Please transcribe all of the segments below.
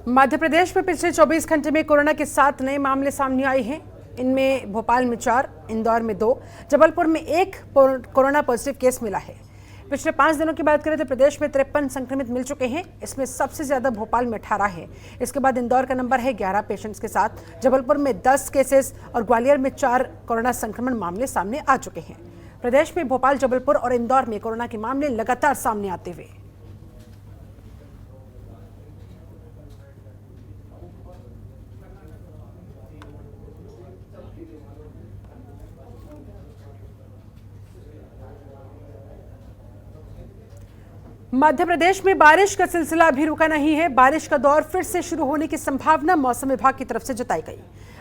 मध्य प्रदेश में पिछले 24 घंटे में कोरोना के 7 नए मामले सामने आए हैं। इनमें भोपाल में 4, इंदौर में 2, जबलपुर में 1 कोरोना पॉजिटिव केस मिला है। पिछले 5 दिनों की बात करें तो प्रदेश में 53 संक्रमित मिल चुके हैं। इसमें सबसे ज्यादा भोपाल में 18 है। इसके बाद इंदौर का नंबर है 11 पेशेंट्स के साथ। जबलपुर में 10 केसेस और ग्वालियर में 4 कोरोना संक्रमण मामले सामने आ चुके हैं। प्रदेश में भोपाल, जबलपुर और इंदौर में कोरोना के मामले लगातार सामने आते हुए मध्य प्रदेश में बारिश का सिलसिला अभी रुका नहीं है। बारिश का दौर फिर से शुरू होने की संभावना मौसम विभाग की तरफ से जताई गई।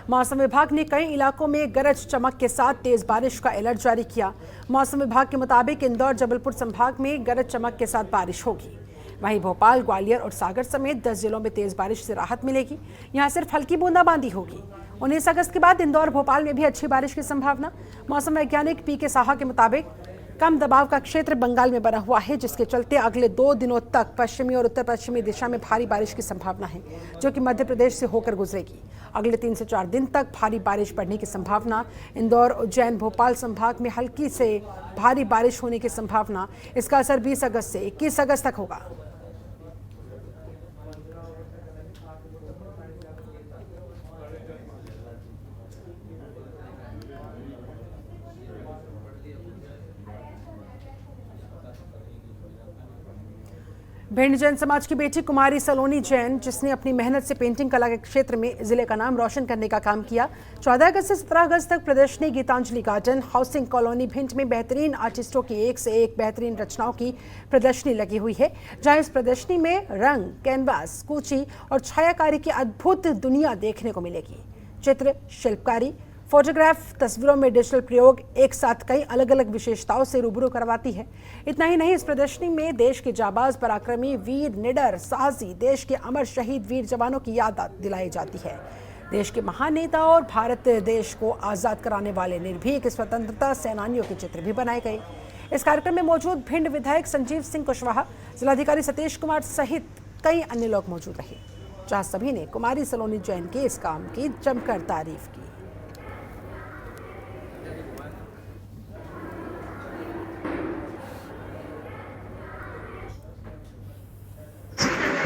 मौसम विभाग ने कई इलाकों में गरज चमक के साथ तेज बारिश का अलर्ट जारी किया। मौसम विभाग के मुताबिक इंदौर, जबलपुर संभाग में गरज चमक के साथ बारिश होगी। वहीं भोपाल, ग्वालियर और सागर समेत 10 जिलों में तेज बारिश से राहत मिलेगी। यहां सिर्फ हल्की बूंदाबांदी होगी। 19 अगस्त के बाद इंदौर, भोपाल में भी अच्छी बारिश की संभावना। मौसम वैज्ञानिक पीके साहा के मुताबिक कम दबाव का क्षेत्र बंगाल में बना हुआ है, जिसके चलते अगले 2 दिनों तक पश्चिमी और उत्तर पश्चिमी दिशा में भारी बारिश की संभावना है, जो कि मध्य प्रदेश से होकर गुजरेगी। अगले 3 से 4 दिन तक भारी बारिश पड़ने की संभावना। इंदौर, उज्जैन, भोपाल संभाग में हल्की से भारी बारिश होने की संभावना। इसका असर 20 अगस्त से 21 अगस्त तक होगा। भिंड जैन समाज की बेटी कुमारी सलोनी जैन, जिसने अपनी मेहनत से पेंटिंग कला के क्षेत्र में जिले का नाम रोशन करने का काम किया। 14 अगस्त से 17 अगस्त तक प्रदर्शनी Geetanjali garden housing colony Bhind में बेहतरीन आर्टिस्टों की एक से एक बेहतरीन रचनाओं की प्रदर्शनी लगी हुई है, जहां इस प्रदर्शनी में रंग, कैनवास, कूची और छायाकारी की अद्भुत दुनिया देखने को मिलेगी। चित्र, शिल्पकारी, फोटोग्राफ, तस्वीरों में डिजिटल प्रयोग एक साथ कई अलग अलग विशेषताओं से रूबरू करवाती है। इतना ही नहीं, इस प्रदर्शनी में देश के जाबाज, पराक्रमी, वीर, निडर, साहसी, देश के अमर शहीद वीर जवानों की याद दिलाई जाती है। देश के महान नेता और भारत देश को आजाद कराने वाले निर्भीक स्वतंत्रता सेनानियों के चित्र भी बनाए गए। इस कार्यक्रम में मौजूद भिंड विधायक संजीव सिंह कुशवाहा, जिलाधिकारी सतीश कुमार सहित कई अन्य लोग मौजूद रहे, जहां सभी ने कुमारी सलोनी जैन के इस काम की जमकर तारीफ की।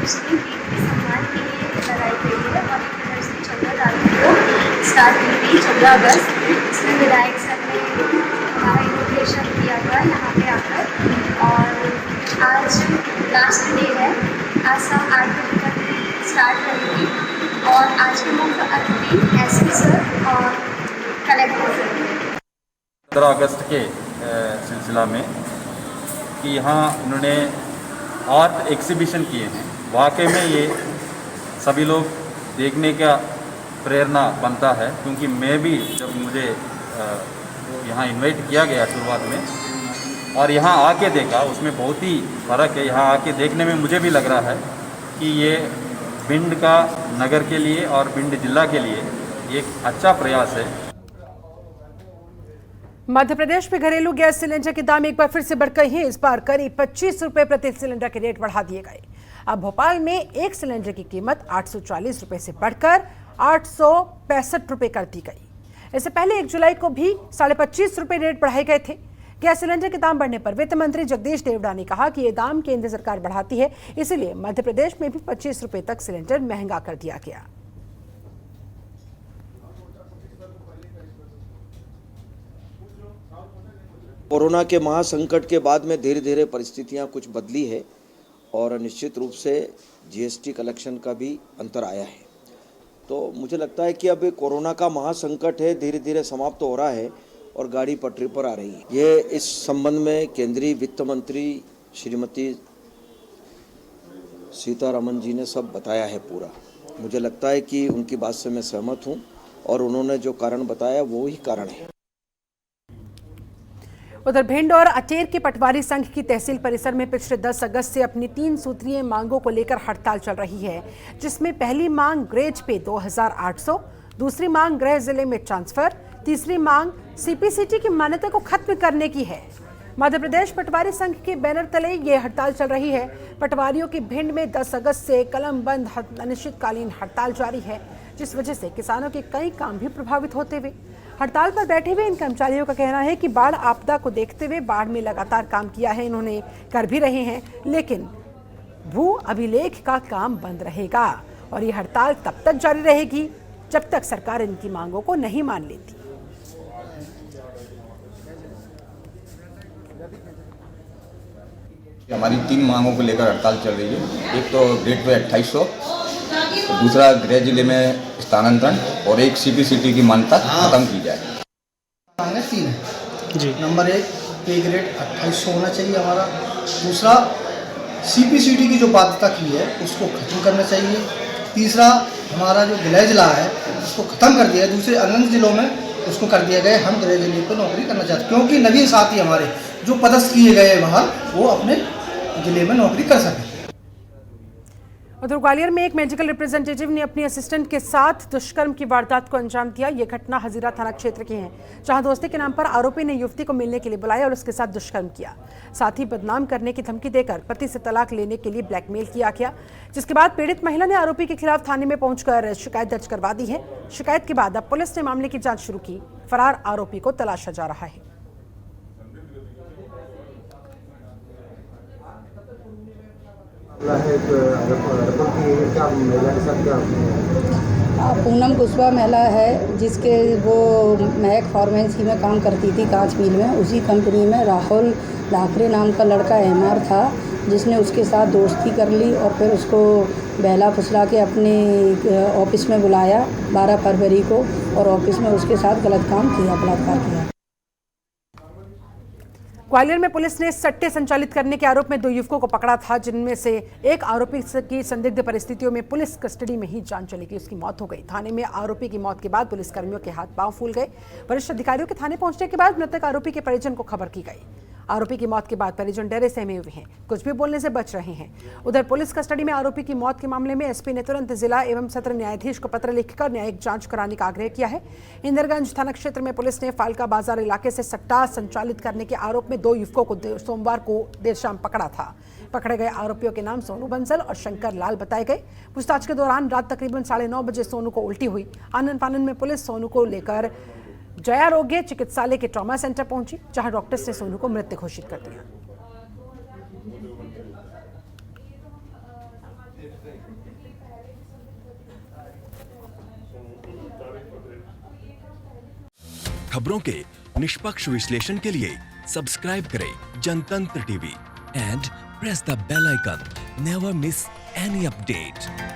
सम्मान के लिए लगाई गई है और ये प्रदर्शनी 14 तारीख को स्टार्ट हुई थी, 14 अगस्त। इसमें विधायक सर ने हमारा इनोग्रेशन किया था यहाँ पे आकर, और आज लास्ट डे है। आज शाम 8 बजे तक स्टार्ट करेगी और आज के मुख्य अतिथि एसपी सर और कलेक्टर सर। 15 अगस्त के सिलसिला में कि यहाँ उन्होंने आर्ट एग्जीबिशन किए हैं। वाकई में ये सभी लोग देखने का प्रेरणा बनता है, क्योंकि मैं भी जब मुझे यहाँ इनवाइट किया गया शुरुआत में और यहाँ आके देखा, उसमें बहुत ही फ़र्क है। यहाँ आके देखने में मुझे भी लग रहा है कि ये भिंड का नगर के लिए और भिंड जिला के लिए एक अच्छा प्रयास है। मध्य प्रदेश में घरेलू गैस सिलेंडर के दाम एक बार फिर से बढ़ गए हैं। इस बार करीब 25 रुपए प्रति सिलेंडर के रेट बढ़ा दिए गए। अब भोपाल में एक सिलेंडर की कीमत 840 रुपए से बढ़कर 865 रुपए कर दी गई। इससे पहले 1 जुलाई को भी 25.5 रुपए रेट बढ़ाए गए थे। गैस सिलेंडर के दाम बढ़ने पर वित्त मंत्री जगदीश देवड़ा ने कहा कि ये दाम केंद्र सरकार बढ़ाती है, इसलिए मध्य प्रदेश में भी 25 रुपए तक सिलेंडर महंगा कर दिया गया। कोरोना के महासंकट के बाद में धीरे धीरे परिस्थितियां कुछ बदली है और निश्चित रूप से जीएसटी कलेक्शन का भी अंतर आया है। तो मुझे लगता है कि अब कोरोना का महासंकट है, धीरे धीरे समाप्त हो रहा है और गाड़ी पटरी पर आ रही है। ये इस संबंध में केंद्रीय वित्त मंत्री श्रीमती सीतारमण जी ने सब बताया है पूरा। मुझे लगता है कि उनकी बात से मैं सहमत हूँ और उन्होंने जो कारण बताया वो ही कारण है। उधर भिंड और अटेर के पटवारी संघ की तहसील परिसर में पिछले 10 अगस्त से अपनी 3 सूत्रीय मांगों को लेकर हड़ताल चल रही है, जिसमें पहली मांग ग्रेज पे 2800, दूसरी मांग गृह जिले में ट्रांसफर, तीसरी मांग सीपीसीटी की मान्यता को खत्म करने की है। मध्य प्रदेश पटवारी संघ के बैनर तले ये हड़ताल चल रही है। पटवारियों की भिंड में 10 अगस्त से कलम बंद अनिश्चितकालीन हड़ताल जारी है, जिस वजह से किसानों के कई काम भी प्रभावित होते हुए। हड़ताल पर बैठे हुए इन कर्मचारियों का कहना है कि बाढ़ आपदा को देखते हुए बाढ़ में लगातार काम किया है, इन्होंने कर भी रहे हैं, लेकिन भू अभिलेख का काम बंद रहेगा और ये हड़ताल तब तक जारी रहेगी जब तक सरकार इनकी मांगों को नहीं मान लेती। हमारी 3 मांगों को लेकर हड़ताल चल रही है। एक तो ग्रेड पे 2800, दूसरा गृह जिले में स्थानांतरण और एक CPCT की मान्यता खत्म की जाए। मांगे 3 है जी। नंबर 1 पे ग्रेड 2800 होना चाहिए हमारा। दूसरा CPCT की जो बाध्यता की है उसको खत्म करना चाहिए। तीसरा हमारा जो गृह जिला है उसको ख़त्म कर दिया है, दूसरे अन्य जिलों में उसको कर दिया गया है। हम गृह जिले पर नौकरी करना चाहते हैं क्योंकि नवीन साथी हमारे जो पदस्थ किए गए बाहर वो अपने जिले में नौकरी कर सकें। उधर ग्वालियर में एक मेडिकल रिप्रेजेंटेटिव ने अपनी असिस्टेंट के साथ दुष्कर्म की वारदात को अंजाम दिया। ये घटना हजीरा थाना क्षेत्र की है, जहां दोस्ती के नाम पर आरोपी ने युवती को मिलने के लिए बुलाया और उसके साथ दुष्कर्म किया। साथ ही बदनाम करने की धमकी देकर पति से तलाक लेने के लिए ब्लैकमेल किया गया, जिसके बाद पीड़ित महिला ने आरोपी के खिलाफ थाने में पहुंचकर शिकायत दर्ज करवा दी है। शिकायत के बाद अब पुलिस ने मामले की जाँच शुरू की। फरार आरोपी को तलाशा जा रहा है। पूनम कुशवाहा महिला है जिसके वो महक फार्मेसी में काम करती थी, कांच मिल में। उसी कंपनी में राहुल लाकरे नाम का लड़का MR था, जिसने उसके साथ दोस्ती कर ली और फिर उसको बहला फुसला के अपने ऑफिस में बुलाया 12 फरवरी को और ऑफिस में उसके साथ गलत काम किया, बलात्कार किया। ग्वालियर में पुलिस ने सट्टे संचालित करने के आरोप में 2 युवकों को पकड़ा था, जिनमें से एक आरोपी की संदिग्ध परिस्थितियों में पुलिस कस्टडी में ही जान चली गई, उसकी मौत हो गई। थाने में आरोपी की मौत के बाद पुलिसकर्मियों के हाथ पांव फूल गए। वरिष्ठ अधिकारियों के थाने पहुंचने के बाद मृतक आरोपी के परिजन को खबर की गई। आरोपी की मौत के बाद परिजन डरे सहमे हुए हैं, कुछ भी बोलने से बच रहे हैं। उधर पुलिस कस्टडी में आरोपी की मौत के मामले में SP ने तुरंत जिला एवं सत्र न्यायाधीश को पत्र लिखकर न्यायिक जांच कराने का आग्रह किया है। इंदरगंज थाना क्षेत्र में पुलिस ने फालका बाजार इलाके से सट्टा संचालित करने के आरोप में 2 युवकों को सोमवार को देर शाम पकड़ा था। पकड़े गए आरोपियों के नाम सोनू बंसल और शंकर लाल बताए गए। पूछताछ के दौरान रात तकरीबन 9:30 बजे सोनू को उल्टी हुई। आनन फानन में पुलिस सोनू को लेकर जयारोग्य चिकित्सालय के ट्रॉमा सेंटर पहुंची, जहां डॉक्टर्स ने सोनू को मृत घोषित कर दिया। खबरों के निष्पक्ष विश्लेषण के लिए सब्सक्राइब करें Jantantra TV and press the bell icon. Never miss any update.